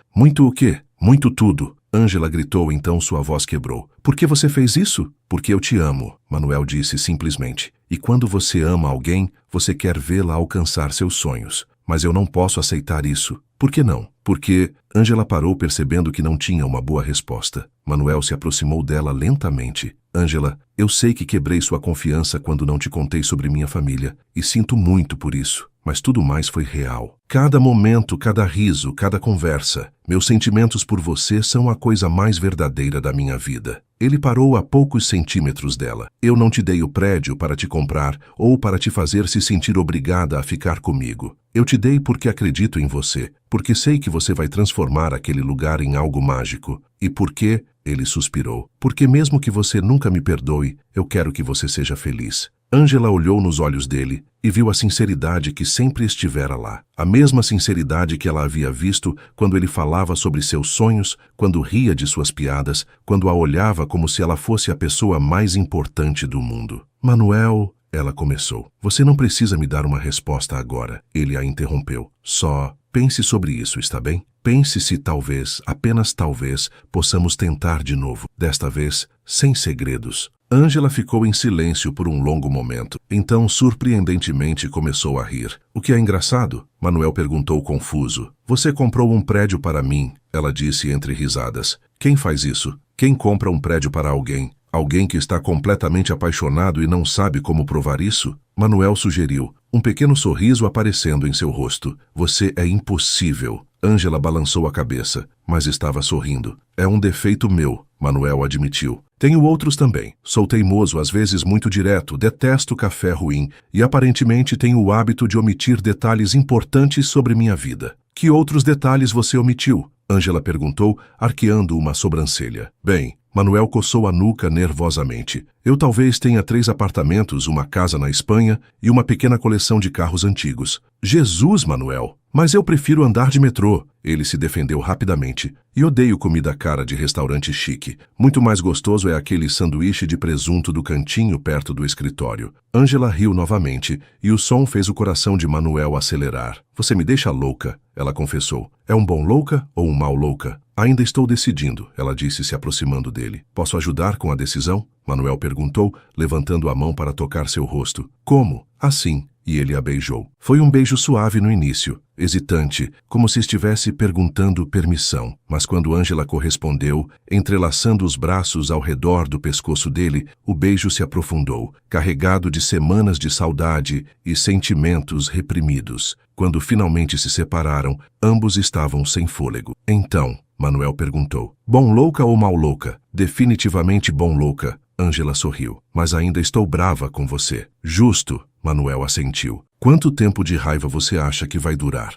o quê? Muito tudo. Ângela gritou, então sua voz quebrou. Por que você fez isso? Porque eu te amo, Manuel disse simplesmente. E quando você ama alguém, você quer vê-la alcançar seus sonhos. Mas eu não posso aceitar isso. Por que não? Porque... Ângela parou percebendo que não tinha uma boa resposta. Manuel se aproximou dela lentamente. Ângela, eu sei que quebrei sua confiança quando não te contei sobre minha família, e sinto muito por isso, mas tudo mais foi real. Cada momento, cada riso, cada conversa, meus sentimentos por você são a coisa mais verdadeira da minha vida. Ele parou a poucos centímetros dela. Eu não te dei o prédio para te comprar ou para te fazer se sentir obrigada a ficar comigo. Eu te dei porque acredito em você, porque sei que você vai transformar aquele lugar em algo mágico. E porque, ele suspirou, porque mesmo que você nunca me perdoe, eu quero que você seja feliz. Ângela olhou nos olhos dele e viu a sinceridade que sempre estivera lá. A mesma sinceridade que ela havia visto quando ele falava sobre seus sonhos, quando ria de suas piadas, quando a olhava como se ela fosse a pessoa mais importante do mundo. Manuel, ela começou. Você não precisa me dar uma resposta agora. Ele a interrompeu. Só pense sobre isso, está bem? Pense se talvez, apenas talvez, possamos tentar de novo. Desta vez, sem segredos. Ângela ficou em silêncio por um longo momento. Então, surpreendentemente, começou a rir. O que é engraçado? Manuel perguntou confuso. Você comprou um prédio para mim, ela disse entre risadas. Quem faz isso? Quem compra um prédio para alguém? Alguém que está completamente apaixonado e não sabe como provar isso? Manuel sugeriu, um pequeno sorriso aparecendo em seu rosto. Você é impossível. Ângela balançou a cabeça, mas estava sorrindo. É um defeito meu, Manuel admitiu. Tenho outros também. Sou teimoso, às vezes muito direto, detesto café ruim e aparentemente tenho o hábito de omitir detalhes importantes sobre minha vida. Que outros detalhes você omitiu? Ângela perguntou, arqueando uma sobrancelha. Bem, Manuel coçou a nuca nervosamente. Eu talvez tenha 3 apartamentos, uma casa na Espanha e uma pequena coleção de carros antigos. Jesus, Manuel! Mas eu prefiro andar de metrô. Ele se defendeu rapidamente. E odeio comida cara de restaurante chique. Muito mais gostoso é aquele sanduíche de presunto do cantinho perto do escritório. Angela riu novamente, e o som fez o coração de Manuel acelerar. Você me deixa louca, ela confessou. É um bom louca ou um mau louca? Ainda estou decidindo, ela disse se aproximando dele. Posso ajudar com a decisão? Manuel perguntou, levantando a mão para tocar seu rosto. Como? Assim. E ele a beijou. Foi um beijo suave no início, hesitante, como se estivesse perguntando permissão. Mas quando Angela correspondeu, entrelaçando os braços ao redor do pescoço dele, o beijo se aprofundou, carregado de semanas de saudade e sentimentos reprimidos. Quando finalmente se separaram, ambos estavam sem fôlego. Então, Manuel perguntou, bom louca ou mal louca? Definitivamente bom louca. Angela sorriu. Mas ainda estou brava com você. Justo. Manuel assentiu. Quanto tempo de raiva você acha que vai durar?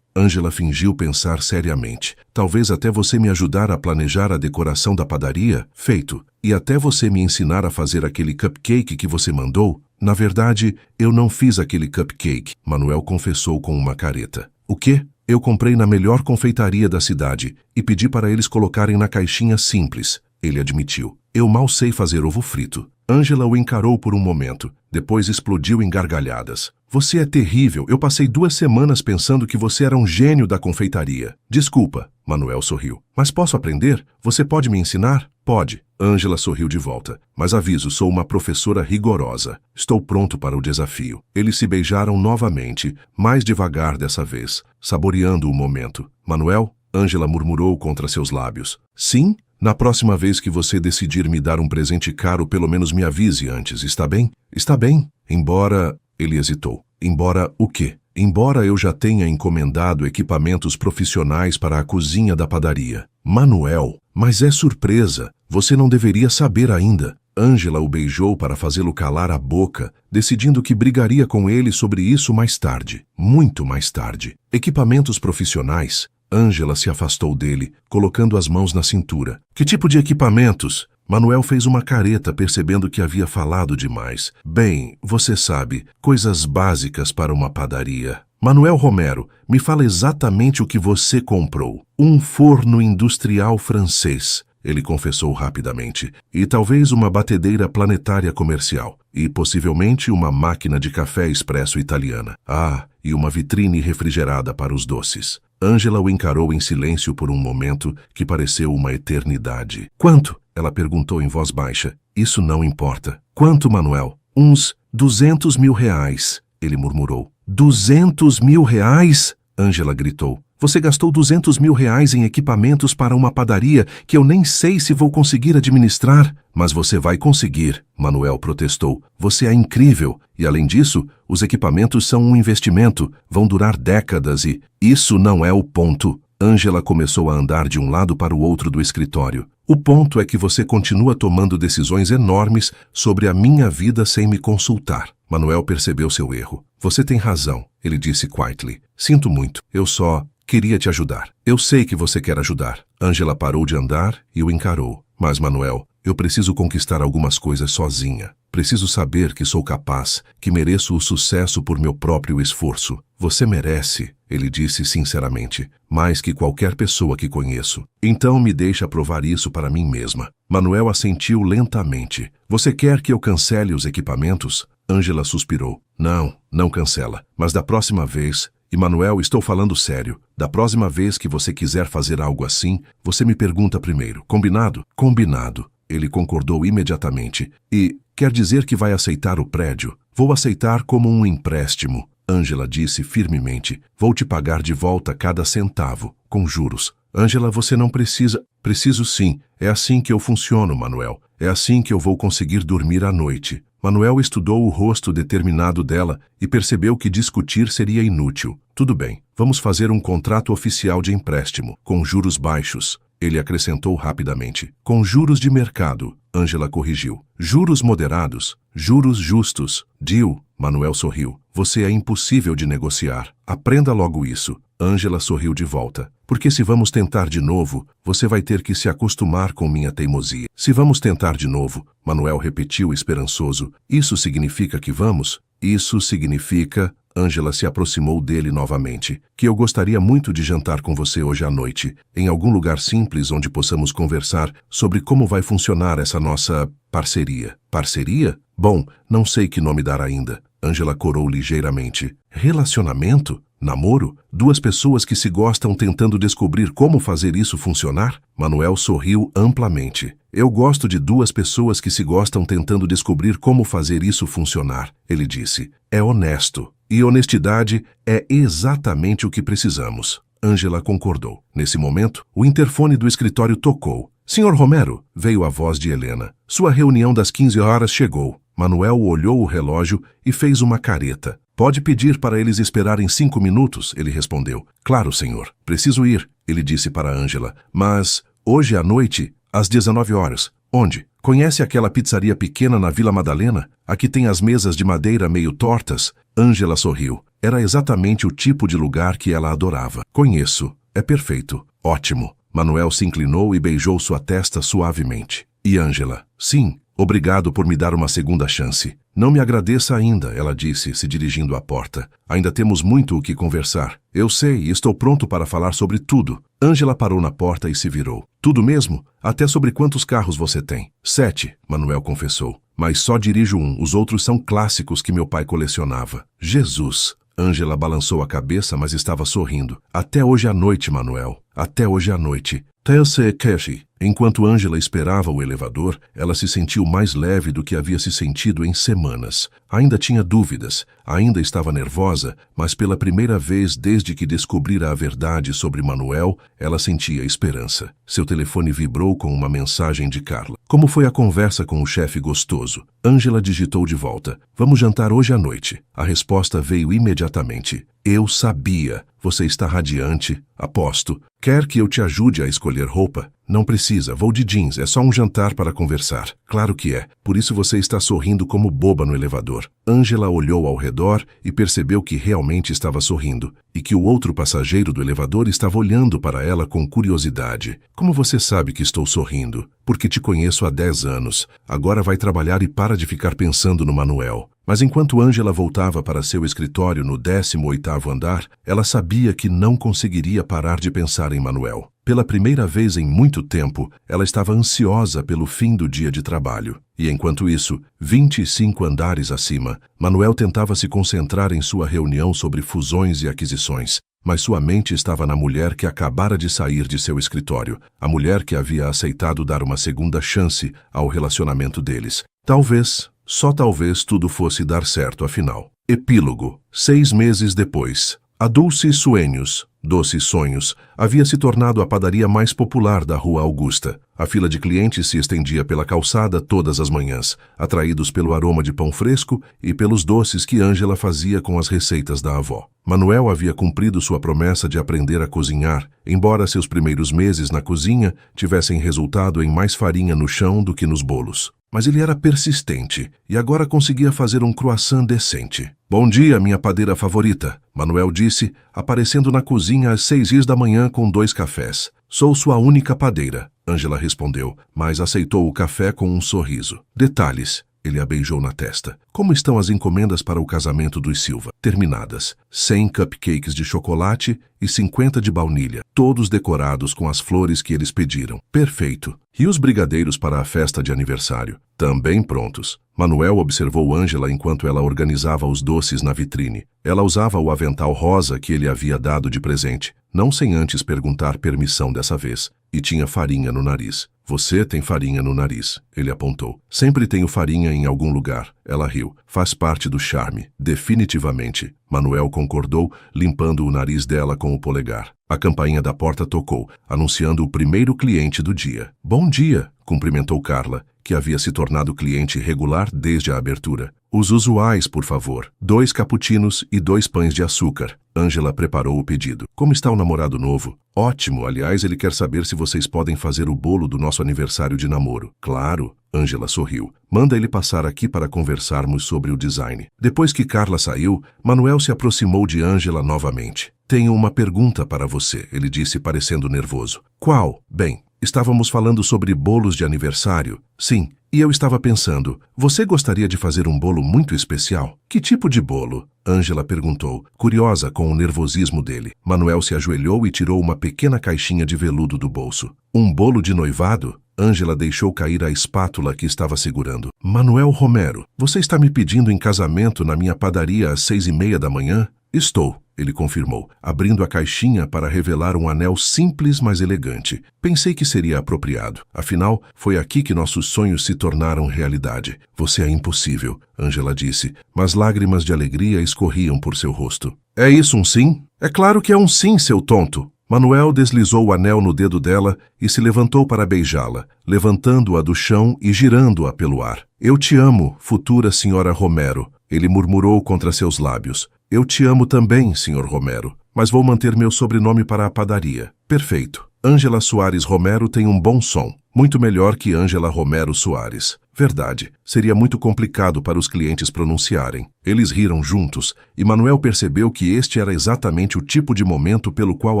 Angela fingiu pensar seriamente. Talvez até você me ajudar a planejar a decoração da padaria? Feito. E até você me ensinar a fazer aquele cupcake que você mandou? Na verdade, eu não fiz aquele cupcake, Manuel confessou com uma careta. O quê? Eu comprei na melhor confeitaria da cidade e pedi para eles colocarem na caixinha simples. Ele admitiu. Eu mal sei fazer ovo frito. Angela o encarou por um momento. Depois explodiu em gargalhadas. Você é terrível. Eu passei 2 semanas pensando que você era um gênio da confeitaria. Desculpa. Manuel sorriu. Mas posso aprender? Você pode me ensinar? Pode. Angela sorriu de volta. Mas aviso, sou uma professora rigorosa. Estou pronto para o desafio. Eles se beijaram novamente, mais devagar dessa vez, saboreando o momento. Manuel? Angela murmurou contra seus lábios. Sim? Na próxima vez que você decidir me dar um presente caro, pelo menos me avise antes, está bem? Está bem. Embora... Ele hesitou. Embora o quê? Embora eu já tenha encomendado equipamentos profissionais para a cozinha da padaria. Manuel, mas é surpresa. Você não deveria saber ainda. Angela o beijou para fazê-lo calar a boca, decidindo que brigaria com ele sobre isso mais tarde. Muito mais tarde. Equipamentos profissionais? Angela se afastou dele, colocando as mãos na cintura. Que tipo de equipamentos? Manuel fez uma careta, percebendo que havia falado demais. Bem, você sabe, coisas básicas para uma padaria. Manuel Romero, me fala exatamente o que você comprou. Um forno industrial francês, ele confessou rapidamente. E talvez uma batedeira planetária comercial. E possivelmente uma máquina de café expresso italiana. Ah, e uma vitrine refrigerada para os doces. Angela o encarou em silêncio por um momento que pareceu uma eternidade. Quanto? Ela perguntou em voz baixa. Isso não importa. Quanto, Manuel? Uns 200 mil reais, ele murmurou. 200 mil reais? Angela gritou. Você gastou 200 mil reais em equipamentos para uma padaria que eu nem sei se vou conseguir administrar. Mas você vai conseguir, Manuel protestou. Você é incrível. E além disso, os equipamentos são um investimento. Vão durar décadas e... Isso não é o ponto. Angela começou a andar de um lado para o outro do escritório. O ponto é que você continua tomando decisões enormes sobre a minha vida sem me consultar. Manuel percebeu seu erro. Você tem razão, ele disse quietly. Sinto muito. Eu só... queria te ajudar. Eu sei que você quer ajudar. Angela parou de andar e o encarou. Mas, Manuel, eu preciso conquistar algumas coisas sozinha. Preciso saber que sou capaz, que mereço o sucesso por meu próprio esforço. Você merece, ele disse sinceramente, mais que qualquer pessoa que conheço. Então me deixa provar isso para mim mesma. Manuel assentiu lentamente. Você quer que eu cancele os equipamentos? Angela suspirou. Não, não cancela. Mas da próxima vez... E, Manuel, estou falando sério. Da próxima vez que você quiser fazer algo assim, você me pergunta primeiro. Combinado? Combinado. Ele concordou imediatamente. E, quer dizer que vai aceitar o prédio? Vou aceitar como um empréstimo. Angela disse firmemente. Vou te pagar de volta cada centavo, com juros. Angela, você não precisa... Preciso sim. É assim que eu funciono, Manuel. É assim que eu vou conseguir dormir à noite. Manuel estudou o rosto determinado dela e percebeu que discutir seria inútil. Tudo bem, vamos fazer um contrato oficial de empréstimo, com juros baixos. Ele acrescentou rapidamente. Com juros de mercado, Angela corrigiu. Juros moderados, juros justos. Deal, Manuel sorriu. Você é impossível de negociar. Aprenda logo isso. Angela sorriu de volta. Porque se vamos tentar de novo, você vai ter que se acostumar com minha teimosia. Se vamos tentar de novo, Manuel repetiu esperançoso. Isso significa que vamos? Isso significa... Ângela se aproximou dele novamente. Que eu gostaria muito de jantar com você hoje à noite, em algum lugar simples onde possamos conversar sobre como vai funcionar essa nossa parceria. Parceria? Bom, não sei que nome dar ainda. Ângela corou ligeiramente. Relacionamento? Namoro? Duas pessoas que se gostam tentando descobrir como fazer isso funcionar? Manuel sorriu amplamente. Eu gosto de duas pessoas que se gostam tentando descobrir como fazer isso funcionar, ele disse. É honesto. E honestidade é exatamente o que precisamos. Ângela concordou. Nesse momento, o interfone do escritório tocou. Senhor Romero, veio a voz de Helena. Sua reunião das 15 horas chegou. Manuel olhou o relógio e fez uma careta. Pode pedir para eles esperarem 5 minutos, ele respondeu. Claro, senhor. Preciso ir, ele disse para Ângela. Mas, hoje à noite, às 19 horas. Onde? Conhece aquela pizzaria pequena na Vila Madalena? A que tem as mesas de madeira meio tortas? Ângela sorriu. Era exatamente o tipo de lugar que ela adorava. Conheço. É perfeito. Ótimo. Manuel se inclinou e beijou sua testa suavemente. E Ângela? Sim. Obrigado por me dar uma segunda chance. Não me agradeça ainda, ela disse, se dirigindo à porta. Ainda temos muito o que conversar. Eu sei, e estou pronto para falar sobre tudo. Ângela parou na porta e se virou. Tudo mesmo? Até sobre quantos carros você tem? 7, Manuel confessou. Mas só dirijo um, os outros são clássicos que meu pai colecionava. Jesus! Ângela balançou a cabeça, mas estava sorrindo. Até hoje à noite, Manuel. Até hoje à noite. Telse Cashy. Enquanto Ângela esperava o elevador, ela se sentiu mais leve do que havia se sentido em semanas. Ainda tinha dúvidas, ainda estava nervosa, mas pela primeira vez desde que descobrira a verdade sobre Manuel, ela sentia esperança. Seu telefone vibrou com uma mensagem de Carla. Como foi a conversa com o chefe gostoso? Ângela digitou de volta. Vamos jantar hoje à noite. A resposta veio imediatamente. Eu sabia. Você está radiante, aposto. Quer que eu te ajude a escolher roupa? Não precisa, vou de jeans, é só um jantar para conversar. Claro que é, por isso você está sorrindo como boba no elevador. Ângela olhou ao redor e percebeu que realmente estava sorrindo, e que o outro passageiro do elevador estava olhando para ela com curiosidade. Como você sabe que estou sorrindo? Porque te conheço há 10 anos. Agora vai trabalhar e para de ficar pensando no Manuel. Mas enquanto Ângela voltava para seu escritório no 18º andar, ela sabia que não conseguiria parar de pensar em Manuel. Pela primeira vez em muito tempo, ela estava ansiosa pelo fim do dia de trabalho. E enquanto isso, 25 andares acima, Manuel tentava se concentrar em sua reunião sobre fusões e aquisições. Mas sua mente estava na mulher que acabara de sair de seu escritório, a mulher que havia aceitado dar uma segunda chance ao relacionamento deles. Talvez, só talvez, tudo fosse dar certo afinal. Epílogo. 6 meses depois. A Dulce Sueños, Doces Sonhos, havia se tornado a padaria mais popular da Rua Augusta. A fila de clientes se estendia pela calçada todas as manhãs, atraídos pelo aroma de pão fresco e pelos doces que Ângela fazia com as receitas da avó. Manuel havia cumprido sua promessa de aprender a cozinhar, embora seus primeiros meses na cozinha tivessem resultado em mais farinha no chão do que nos bolos. Mas ele era persistente e agora conseguia fazer um croissant decente. Bom dia, minha padeira favorita, Manuel disse, aparecendo na cozinha às 6 da manhã com 2 cafés. Sou sua única padeira, Ângela respondeu, mas aceitou o café com um sorriso. Detalhes. Ele a beijou na testa. Como estão as encomendas para o casamento dos Silva? Terminadas. 100 cupcakes de chocolate e 50 de baunilha, todos decorados com as flores que eles pediram. Perfeito. E os brigadeiros para a festa de aniversário? Também prontos. Manuel observou Ângela enquanto ela organizava os doces na vitrine. Ela usava o avental rosa que ele havia dado de presente, não sem antes perguntar permissão dessa vez. E tinha farinha no nariz. Você tem farinha no nariz, ele apontou. Sempre tenho farinha em algum lugar. Ela riu. Faz parte do charme. Definitivamente. Manuel concordou, limpando o nariz dela com o polegar. A campainha da porta tocou, anunciando o primeiro cliente do dia. Bom dia, cumprimentou Carla, que havia se tornado cliente regular desde a abertura. Os usuais, por favor. 2 cappuccinos e 2 pães de açúcar. Ângela preparou o pedido. Como está o namorado novo? Ótimo, aliás, ele quer saber se vocês podem fazer o bolo do nosso aniversário de namoro. Claro, Ângela sorriu. Manda ele passar aqui para conversarmos sobre o design. Depois que Carla saiu, Manuel se aproximou de Ângela novamente. Tenho uma pergunta para você, ele disse parecendo nervoso. Qual? Bem, estávamos falando sobre bolos de aniversário. Sim, E eu estava pensando, você gostaria de fazer um bolo muito especial? Que tipo de bolo? Ângela perguntou, curiosa com o nervosismo dele. Manuel se ajoelhou e tirou uma pequena caixinha de veludo do bolso. Um bolo de noivado? Ângela deixou cair a espátula que estava segurando. Manuel Romero, você está me pedindo em casamento na minha padaria às 6:30 da manhã? Estou, ele confirmou, abrindo a caixinha para revelar um anel simples, mas elegante. Pensei que seria apropriado. Afinal, foi aqui que nossos sonhos se tornaram realidade. Você é impossível, Ângela disse, mas lágrimas de alegria escorriam por seu rosto. É isso um sim? É claro que é um sim, seu tonto. Manuel deslizou o anel no dedo dela e se levantou para beijá-la, levantando-a do chão e girando-a pelo ar. Eu te amo, futura senhora Romero, ele murmurou contra seus lábios. Eu te amo também, senhor Romero, mas vou manter meu sobrenome para a padaria. Perfeito. Ângela Soares Romero tem um bom som, muito melhor que Ângela Romero Soares. Verdade, seria muito complicado para os clientes pronunciarem. Eles riram juntos, e Manuel percebeu que este era exatamente o tipo de momento pelo qual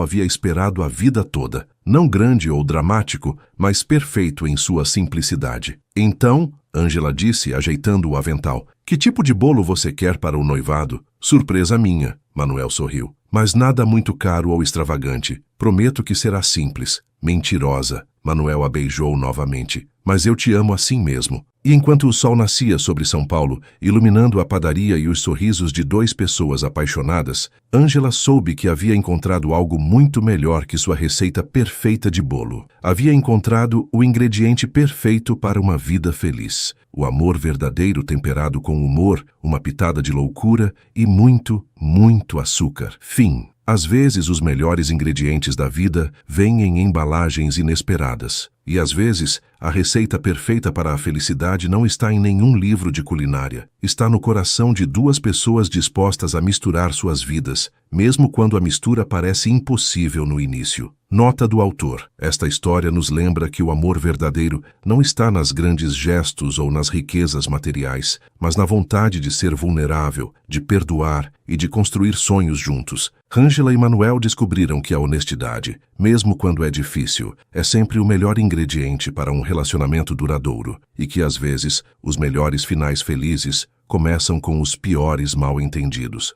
havia esperado a vida toda. Não grande ou dramático, mas perfeito em sua simplicidade. Então, Ângela disse, ajeitando o avental, que tipo de bolo você quer para o noivado? Surpresa minha, Manuel sorriu. Mas nada muito caro ou extravagante. Prometo que será simples. Mentirosa, Manuel a beijou novamente. Mas eu te amo assim mesmo. E enquanto o sol nascia sobre São Paulo, iluminando a padaria e os sorrisos de duas pessoas apaixonadas, Ângela soube que havia encontrado algo muito melhor que sua receita perfeita de bolo. Havia encontrado o ingrediente perfeito para uma vida feliz. O amor verdadeiro temperado com humor, uma pitada de loucura e muito, muito açúcar. Fim. Às vezes, os melhores ingredientes da vida vêm em embalagens inesperadas. E às vezes, a receita perfeita para a felicidade não está em nenhum livro de culinária. Está no coração de duas pessoas dispostas a misturar suas vidas, mesmo quando a mistura parece impossível no início. Nota do autor. Esta história nos lembra que o amor verdadeiro não está nas grandes gestos ou nas riquezas materiais, mas na vontade de ser vulnerável, de perdoar e de construir sonhos juntos. Ângela e Manuel descobriram que a honestidade, mesmo quando é difícil, é sempre o melhor ingrediente para um relacionamento duradouro, e que às vezes os melhores finais felizes começam com os piores mal-entendidos.